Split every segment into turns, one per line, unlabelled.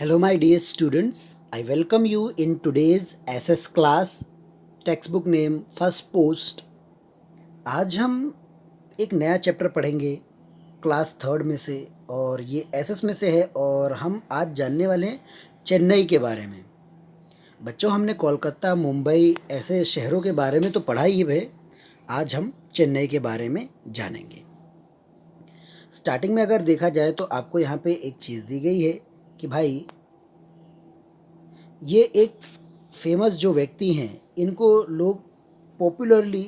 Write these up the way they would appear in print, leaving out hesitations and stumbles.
Hello, my dear students. I welcome you in today's SS class. Textbook name First Post. आज हम एक नया chapter पढ़ेंगे class third में से और ये एसएस में से है और हम आज जानने वाले हैं चेन्नई के बारे में। बच्चों, हमने कोलकाता, मुंबई ऐसे शहरों के बारे में तो पढ़ा ही है। आज हम चेन्नई के बारे में जानेंगे। स्टार्टिंग में अगर देखा जाए तो आपको यहाँ पे एक चीज़ दी गई है कि भाई ये एक फेमस जो व्यक्ति हैं इनको लोग पॉपुलरली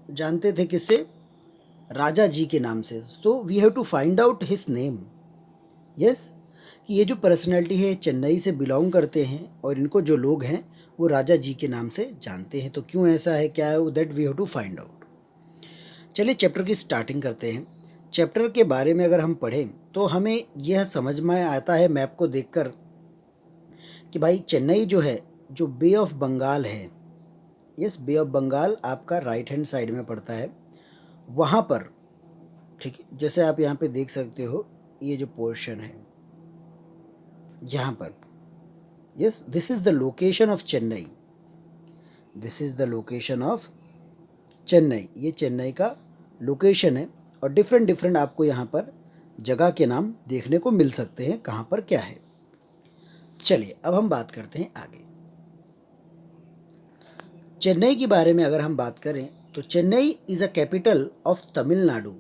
जानते थे किससे? राजा जी के नाम से। So we have to find out his name. Yes, कि ये जो पर्सनैलिटी है चेन्नई से बिलोंग करते हैं और इनको जो लोग हैं वो राजा जी के नाम से जानते हैं। तो क्यों ऐसा है, क्या है, that we have to find out. चलिए चैप्टर की स्टार्टिंग करते हैं। चैप्टर के बारे में अगर हम पढ़ें तो हमें यह समझ में आता है मैप को देखकर कि भाई चेन्नई जो है, जो बे ऑफ बंगाल है, यस, बे ऑफ बंगाल आपका राइट हैंड साइड में पड़ता है, वहाँ पर, ठीक है, जैसे आप यहाँ पे देख सकते हो ये जो पोर्शन है यहाँ पर, yes, this is the location of Chennai. This is the location of Chennai. ये चेन्नई का लोकेशन है और डिफरेंट डिफरेंट आपको यहाँ पर जगह के नाम देखने को मिल सकते हैं, कहाँ पर क्या है। चलिए अब हम बात करते हैं आगे। चेन्नई के बारे में अगर हम बात करें तो Chennai is a capital of Tamil Nadu.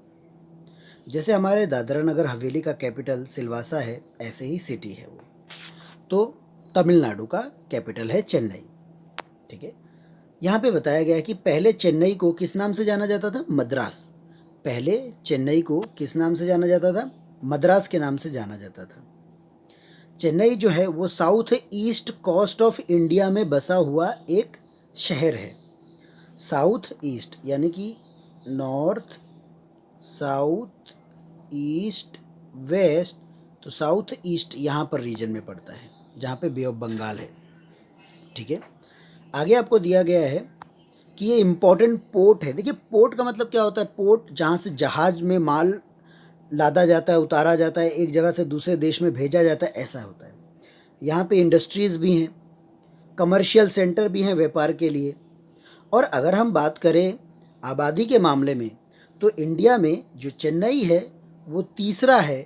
जैसे हमारे दादरा नगर हवेली का कैपिटल सिलवासा है, ऐसे ही सिटी है वो। तो तमिलनाडु का कैपिटल है चेन्नई। ठीक है, यहाँ पे बताया गया है कि पहले चेन्नई को किस नाम से जाना जाता था? मद्रास। पहले चेन्नई को किस नाम से जाना जाता था? मद्रास के नाम से जाना जाता था। चेन्नई जो है वो south east coast of India में बसा हुआ एक शहर है। साउथ ईस्ट यानी कि नॉर्थ, साउथ, ईस्ट, वेस्ट। तो साउथ ईस्ट यहाँ पर रीजन में पड़ता है जहाँ पे बे ऑफ बंगाल है। ठीक है, आगे आपको दिया गया है कि ये इम्पोर्टेंट पोर्ट है। देखिए, पोर्ट का मतलब क्या होता है? पोर्ट जहाँ से जहाज में माल लादा जाता है, उतारा जाता है, एक जगह से दूसरे देश में भेजा जाता है, ऐसा होता है। यहाँ पे इंडस्ट्रीज़ भी हैं, कमर्शियल सेंटर भी हैं व्यापार के लिए। और अगर हम बात करें आबादी के मामले में तो इंडिया में जो चेन्नई है वो तीसरा है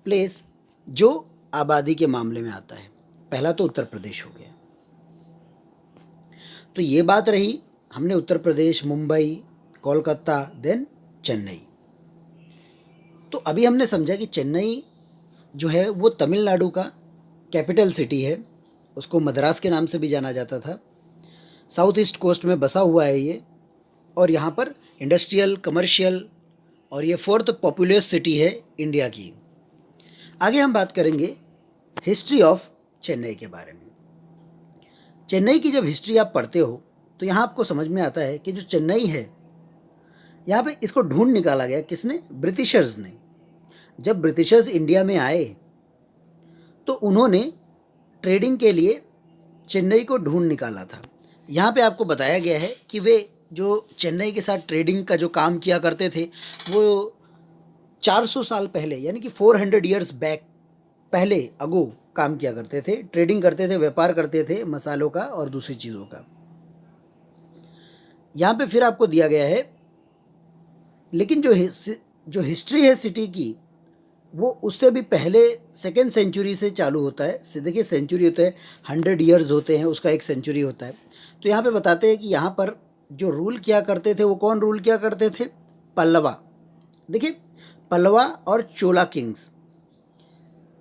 प्लेस जो आबादी के मामले में आता है। पहला तो उत्तर प्रदेश हो गया। तो ये बात रही, हमने उत्तर प्रदेश, मुंबई, कोलकाता, देन चेन्नई। तो अभी हमने समझा कि चेन्नई जो है वो तमिलनाडु का कैपिटल सिटी है। उसको मद्रास के नाम से भी जाना जाता था। साउथ ईस्ट कोस्ट में बसा हुआ है ये, और यहाँ पर इंडस्ट्रियल, कमर्शियल, और ये फोर्थ पॉपुलस सिटी है इंडिया की। आगे हम बात करेंगे हिस्ट्री ऑफ चेन्नई के बारे में। चेन्नई की जब हिस्ट्री आप पढ़ते हो तो यहाँ आपको समझ में आता है कि जो चेन्नई है, यहाँ पे इसको ढूंढ निकाला गया किसने? ब्रिटिशर्स ने। जब ब्रिटिशर्स इंडिया में आए तो उन्होंने ट्रेडिंग के लिए चेन्नई को ढूंढ निकाला था। यहाँ पे आपको बताया गया है कि वे जो चेन्नई के साथ ट्रेडिंग का जो काम किया करते थे वो 400 साल पहले, यानी कि 400 ईयर्स बैक, पहले अगो काम किया करते थे, ट्रेडिंग करते थे, व्यापार करते थे मसालों का और दूसरी चीज़ों का। यहाँ पे फिर आपको दिया गया है, लेकिन जो हिस्ट्री है सिटी की वो उससे भी पहले सेकेंड सेंचुरी से चालू होता है। देखिए, सेंचुरी होता है, 100 ईयर्स होते हैं, उसका एक सेंचुरी होता है। तो यहाँ पे बताते हैं कि यहाँ पर जो रूल किया करते थे वो कौन रूल किया करते थे? पल्लवा। देखिए, पल्लवा और चोला किंग्स।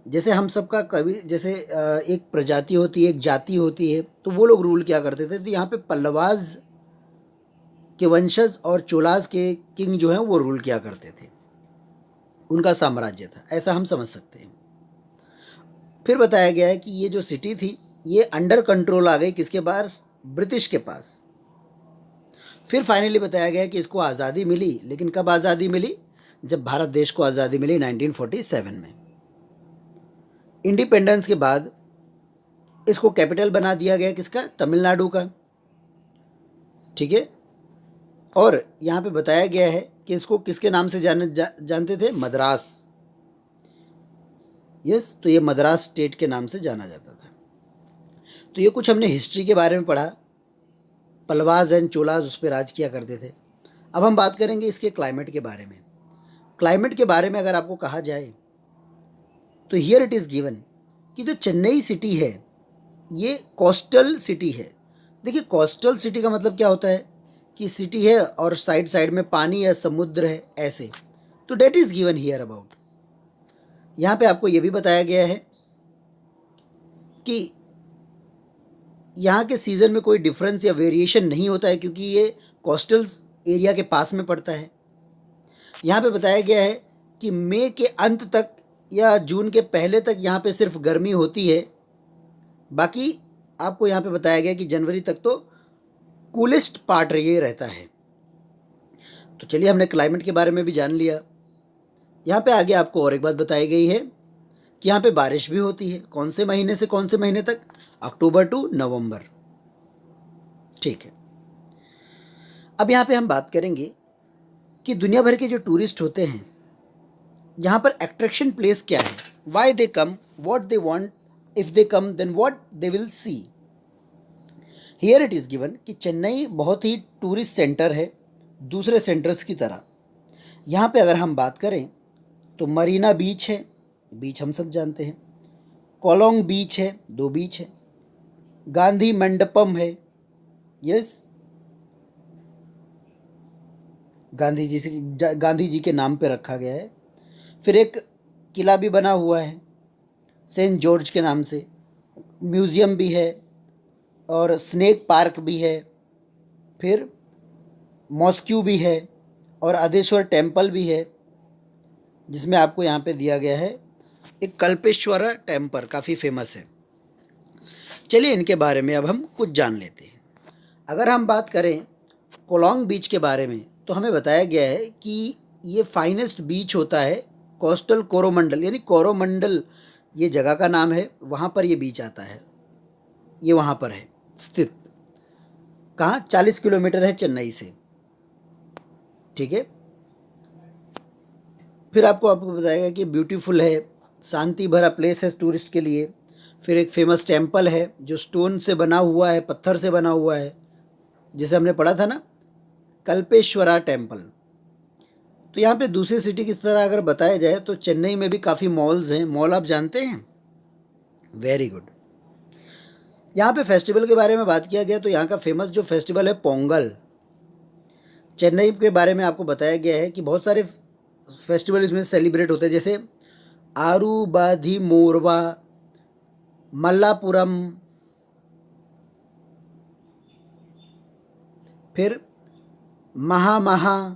जैसे हम सबका कभी जैसे एक प्रजाति होती है, एक जाति होती है, तो वो लोग रूल किया करते थे। तो यहाँ पे पल्लवाज के वंशज और चोलाज के किंग जो हैं वो रूल किया करते थे, उनका साम्राज्य था, ऐसा हम समझ सकते हैं। फिर बताया गया है कि ये जो सिटी थी ये अंडर कंट्रोल आ गई किसके पास? ब्रिटिश के पास। फिर फाइनली बताया गया कि इसको आज़ादी मिली, लेकिन कब आज़ादी मिली? जब भारत देश को आज़ादी मिली 1947 में। इंडिपेंडेंस के बाद इसको कैपिटल बना दिया गया किसका? तमिलनाडु का। ठीक है, और यहाँ पे बताया गया है कि इसको किसके नाम से जानते थे? मद्रास। यस, तो ये मद्रास स्टेट के नाम से जाना जाता था। तो ये कुछ हमने हिस्ट्री के बारे में पढ़ा, पलवाज एंड चोलाज उस पर राज किया करते थे। अब हम बात करेंगे इसके क्लाइमेट के बारे में। क्लाइमेट के बारे में अगर आपको कहा जाए तो हियर इट इज़ गिवन कि जो चेन्नई सिटी है ये कोस्टल सिटी है। देखिए, कोस्टल सिटी का मतलब क्या होता है कि सिटी है और साइड साइड में पानी या समुद्र है, ऐसे। तो that is given here about. यहाँ पे आपको ये भी बताया गया है कि यहाँ के सीज़न में कोई डिफरेंस या वेरिएशन नहीं होता है, क्योंकि ये कोस्टल एरिया के पास में पड़ता है। यहाँ पे बताया गया है कि मई के अंत तक या जून के पहले तक यहाँ पे सिर्फ गर्मी होती है। बाकी आपको यहाँ पे बताया गया कि जनवरी तक तो कूलेस्ट पार्ट ये रहता है। तो चलिए, हमने क्लाइमेट के बारे में भी जान लिया। यहाँ पे आगे आपको और एक बात बताई गई है कि यहाँ पे बारिश भी होती है। कौन से महीने से कौन से महीने तक? अक्टूबर टू नवंबर। ठीक है। अब यहाँ पे हम बात करेंगे कि दुनिया भर के जो टूरिस्ट होते हैं यहाँ पर अट्रैक्शन प्लेस क्या है, why they come, what they want, if they come then what they will see. Here it is given कि चेन्नई बहुत ही टूरिस्ट सेंटर है दूसरे सेंटर्स की तरह। यहाँ पे अगर हम बात करें तो मरीना बीच है, बीच हम सब जानते हैं। कोलोंग बीच है, 2 बीच है। गांधी मंडपम है, यस, गांधी जी के नाम पे रखा गया है। फिर एक किला भी बना हुआ है सेंट जॉर्ज के नाम से, म्यूज़ियम भी है और स्नेक पार्क भी है। फिर मॉस्क्यू भी है और अधेश्वर टेम्पल भी है, जिसमें आपको यहाँ पे दिया गया है एक कल्पेश्वर टेम्पल, काफ़ी फेमस है। चलिए, इनके बारे में अब हम कुछ जान लेते हैं। अगर हम बात करें कोलोंग बीच के बारे में तो हमें बताया गया है कि ये फाइनेस्ट बीच होता है कोस्टल कोरोमंडल, यानी कोरोमंडल ये जगह का नाम है, वहाँ पर ये बीच आता है। ये वहाँ पर है स्थित, कहाँ? 40 किलोमीटर है चेन्नई से। ठीक है। फिर आपको बताएगा कि ब्यूटीफुल है, शांति भरा प्लेस है टूरिस्ट के लिए। फिर एक फेमस टेम्पल है जो स्टोन से बना हुआ है, पत्थर से बना हुआ है, जिसे हमने पढ़ा था ना, कल्पेश्वरा टेम्पल। तो यहाँ पे दूसरी सिटी की तरह अगर बताया जाए तो चेन्नई में भी काफ़ी मॉल्स हैं। मॉल आप जानते हैं? Very good. यहाँ पे फेस्टिवल के बारे में बात किया गया तो यहाँ का फेमस जो फेस्टिवल है पोंगल। चेन्नई के बारे में आपको बताया गया है कि बहुत सारे फेस्टिवल इसमें सेलिब्रेट होते हैं, जैसे आरूबाधी मोरवा, मल्लापुरम, फिर महा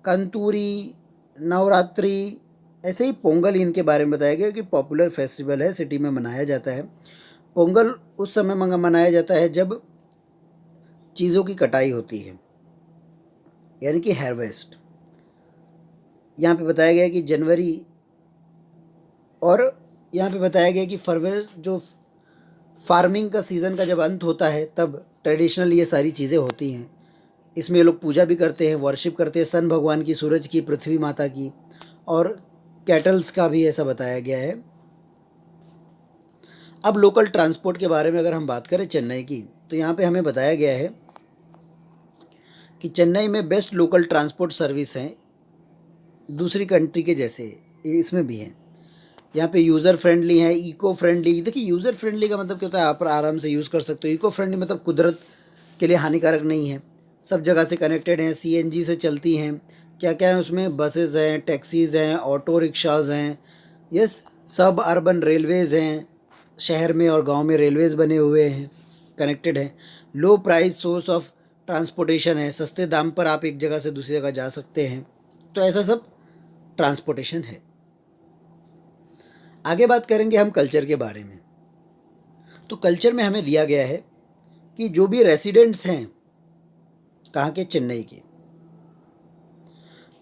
कंतूरी, नवरात्रि, ऐसे ही पोंगल इनके बारे में बताया गया कि पॉपुलर फेस्टिवल है, सिटी में मनाया जाता है। पोंगल उस समय मनाया जाता है जब चीज़ों की कटाई होती है, यानी कि हार्वेस्ट। यहाँ पे बताया गया कि जनवरी, और यहाँ पे बताया गया कि फरवरी, जो फार्मिंग का सीज़न का जब अंत होता है तब ट्रेडिशनल ये सारी चीज़ें होती हैं। इसमें लोग पूजा भी करते हैं, वर्शिप करते हैं सन भगवान की, सूरज की, पृथ्वी माता की, और कैटल्स का भी ऐसा बताया गया है। अब लोकल ट्रांसपोर्ट के बारे में अगर हम बात करें चेन्नई की, तो यहाँ पे हमें बताया गया है कि चेन्नई में बेस्ट लोकल ट्रांसपोर्ट सर्विस हैं दूसरी कंट्री के जैसे, इसमें भी हैं। यहाँ पे यूज़र फ्रेंडली है, इको फ्रेंडली। देखिए, यूज़र फ्रेंडली का मतलब क्या होता है, आप आराम से यूज़ कर सकते हो। इको फ्रेंडली मतलब कुदरत के लिए हानिकारक नहीं है, सब जगह से कनेक्टेड हैं, सीएनजी से चलती हैं। क्या क्या है उसमें? बसेस हैं, टैक्सीज़ हैं, ऑटो रिक्शाज हैं, यस, सब अर्बन रेलवेज़ हैं, शहर में और गांव में रेलवेज़ बने हुए हैं, कनेक्टेड हैं। लो प्राइस सोर्स ऑफ ट्रांसपोर्टेशन है, सस्ते दाम पर आप एक जगह से दूसरी जगह जा सकते हैं। तो ऐसा सब ट्रांसपोर्टेशन है। आगे बात करेंगे हम कल्चर के बारे में। तो कल्चर में हमें दिया गया है कि जो भी रेसिडेंट्स हैं कहाँ के? चेन्नई के,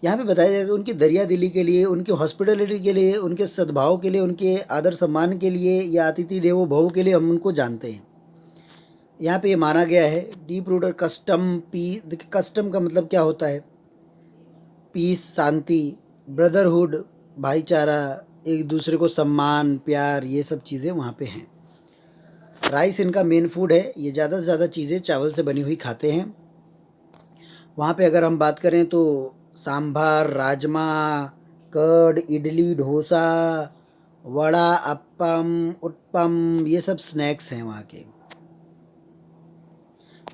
यहाँ पे बताया जाएगा उनकी दरिया दिली के लिए, उनकी हॉस्पिटलिटी के लिए, उनके सद्भाव के लिए, उनके आदर सम्मान के लिए, या अतिथि देवो भव के लिए हम उनको जानते हैं। यहाँ पे ये माना गया है डीप रूटेड कस्टम देखिए, कस्टम का मतलब क्या होता है? पीस, शांति, ब्रदरहुड, भाईचारा, एक दूसरे को सम्मान प्यार ये सब चीज़ें वहाँ पे हैं। राइस इनका मेन फूड है, ये ज़्यादा से ज़्यादा चीज़ें चावल से बनी हुई खाते हैं। वहाँ पे अगर हम बात करें तो सांभर, राजमा, कर्ड, इडली, डोसा, वड़ा, अप्पम, उत्पम ये सब स्नैक्स हैं वहाँ के।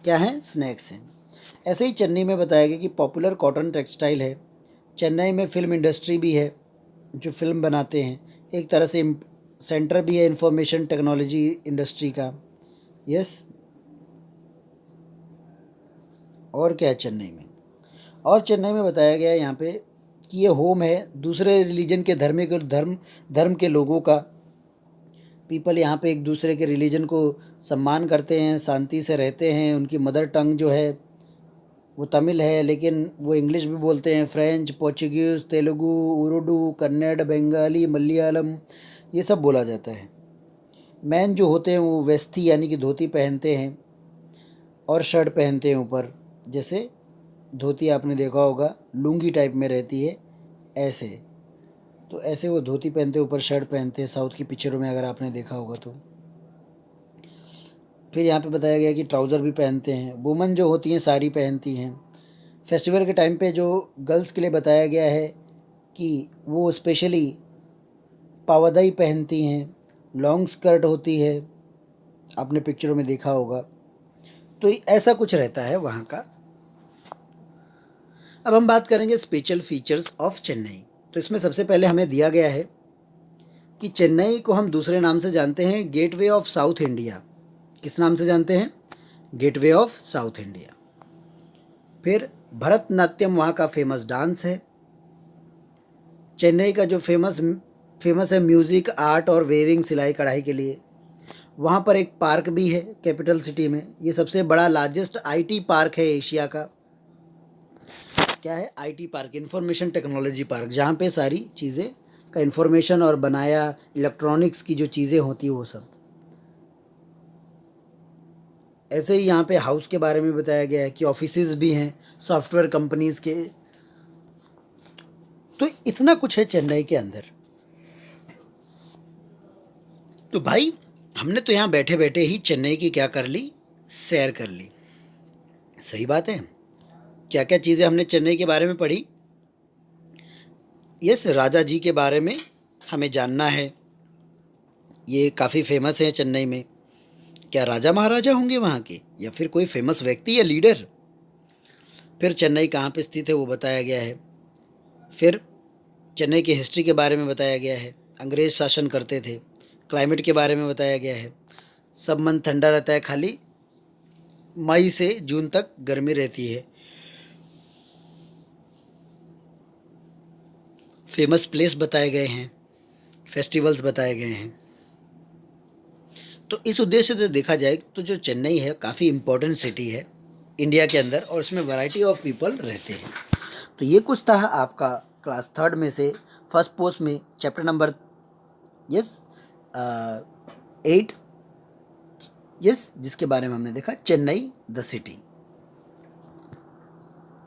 क्या हैं? स्नैक्स हैं। ऐसे ही चेन्नई में बताया गया कि पॉपुलर कॉटन टेक्सटाइल है। चेन्नई में फ़िल्म इंडस्ट्री भी है, जो फ़िल्म बनाते हैं। एक तरह से सेंटर भी है इंफॉर्मेशन टेक्नोलॉजी इंडस्ट्री का। यस। और क्या है चेन्नई में? और चेन्नई में बताया गया है यहाँ पे कि ये होम है दूसरे रिलीजन के धर्म के लोगों का। पीपल यहाँ पे एक दूसरे के रिलीजन को सम्मान करते हैं, शांति से रहते हैं। उनकी मदर टंग जो है वो तमिल है, लेकिन वो इंग्लिश भी बोलते हैं, फ्रेंच, पोर्चुगीज़, तेलुगु, उर्दू, कन्नड़, बंगाली, मलयालम ये सब बोला जाता है। मैन जो होते हैं वो वेस्टी यानी कि धोती पहनते हैं और शर्ट पहनते हैं ऊपर। जैसे धोती आपने देखा होगा लुंगी टाइप में रहती है ऐसे, तो ऐसे वो धोती पहनते ऊपर शर्ट पहनते हैं साउथ की पिक्चरों में अगर आपने देखा होगा तो। फिर यहाँ पे बताया गया कि ट्राउज़र भी पहनते हैं। वुमन जो होती हैं साड़ी पहनती हैं। फेस्टिवल के टाइम पे जो गर्ल्स के लिए बताया गया है कि वो स्पेशली पावदाई पहनती हैं, लॉन्ग स्कर्ट होती है, आपने पिक्चरों में देखा होगा। तो ऐसा कुछ रहता है वहाँ का। अब हम बात करेंगे स्पेशल फीचर्स ऑफ चेन्नई। तो इसमें सबसे पहले हमें दिया गया है कि चेन्नई को हम दूसरे नाम से जानते हैं गेटवे ऑफ साउथ इंडिया। किस नाम से जानते हैं? Gateway of south India. फिर भरतनाट्यम वहाँ का फेमस डांस है। चेन्नई का जो फेमस है म्यूज़िक, आर्ट और वेविंग सिलाई कढ़ाई के लिए। वहाँ पर एक पार्क भी है कैपिटल सिटी में। ये सबसे बड़ा लार्जेस्ट आईटी पार्क है एशिया का। क्या है? IT park, information technology park, जहाँ पे सारी चीज़ें का इंफॉर्मेशन और बनाया इलेक्ट्रॉनिक्स की जो चीज़ें होती हैं वो सब। ऐसे ही यहाँ पे हाउस के बारे में बताया गया है कि ऑफिसेज भी हैं सॉफ्टवेयर कंपनीज़ के। तो इतना कुछ है चेन्नई के अंदर। तो भाई हमने तो यहाँ बैठे बैठे ही चेन्नई की क्या कर ली? सैर कर ली। सही बात है। क्या क्या चीज़ें हमने चेन्नई के बारे में पढ़ी? यस, राजा जी के बारे में हमें जानना है। ये काफ़ी फेमस है चेन्नई में। क्या राजा महाराजा होंगे वहाँ के, या फिर कोई फेमस व्यक्ति या लीडर? फिर चेन्नई कहाँ पे स्थित है वो बताया गया है। फिर चेन्नई की हिस्ट्री के बारे में बताया गया है। अंग्रेज़ शासन करते थे। क्लाइमेट के बारे में बताया गया है। सब मंथ ठंडा रहता है, खाली मई से जून तक गर्मी रहती है। फेमस प्लेस बताए गए हैं, फेस्टिवल्स बताए गए हैं। तो इस उद्देश्य से देखा जाए तो जो चेन्नई है काफ़ी इम्पोर्टेंट सिटी है इंडिया के अंदर, और इसमें वैरायटी ऑफ पीपल रहते हैं। तो ये कुछ था आपका क्लास थर्ड में से फर्स्ट पोस्ट में चैप्टर नंबर 8 जिसके बारे में हमने देखा चेन्नई द सिटी।